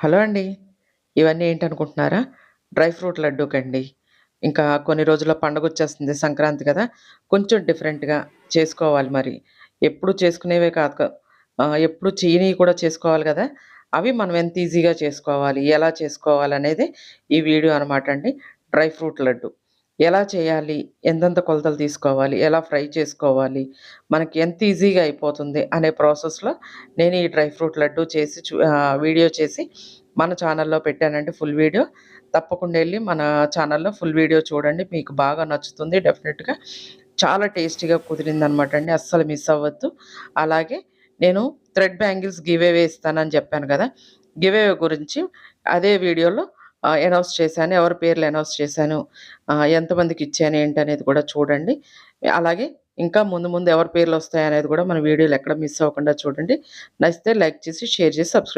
Hello అండి. ఇవన్నీ ఏంటనుకుంటున్నారా? Dry fruit లడ్డూకండి. ఇంకా కొన్ని రోజుల్లో పండగొచ్చేస్తుంది సంక్రాంతి కదా! కొంచెం డిఫరెంట్‌గా చేసుకోవాలి మరి. ఎప్పుడు చేసుకునేవే కాదు ఎప్పుడు చేయనియి కూడా చేసుకోవాలి గదా! అవి మనం ఎంత ఈజీగా చేసుకోవాలి, ఎలా చేసుకోవాలనేదే ఈ వీడియో అనమాట అండి. Dry fruit laddu. ఎలా చేయాలి? ఎంతెంత కొలతలు తీసుకోవాలి? ఎలా ఫ్రై చేసుకోవాలి? మనకి ఎంత ఈజీగా అయిపోతుంది అనే ప్రాసెస్‌లో నేను ఈ డ్రై ఫ్రూట్ లడ్డు చేసి వీడియో చేసి మన ఛానల్‌లో పెట్టానండి ఫుల్ వీడియో. తప్పకుండా ఎళ్లి మన ఛానల్‌లో ఫుల్ వీడియో చూడండి. మీకు బాగా నచ్చుతుంది డెఫినెట్‌గా. చాలా టేస్టీగా కుదిరిందనమాట అండి. అస్సలు మిస్ అవ్వద్దు. అలాగే నేను థ్రెడ్ బ్యాంగిల్స్ గివ్ అవే ఇస్తానని చెప్పాను గదా! గివ్ అవే గురించి అదే వీడియోలో అనౌన్స్ చేశాను. ఎవరి పేర్లు అనౌన్స్ చేశాను, ఎంతమందికిచ్చాను ఏంటనేది కూడా చూడండి. అలాగే ఇంకా ముందు ముందు ఎవరి పేర్లొస్తాయనేది కూడా మన వీడియోలో ఎక్కడ మిస్ అవ్వకుండా చూడండి. నచ్చితే లైక్ చేసి, షేర్ చేసి, సబ్స్క్రైబ్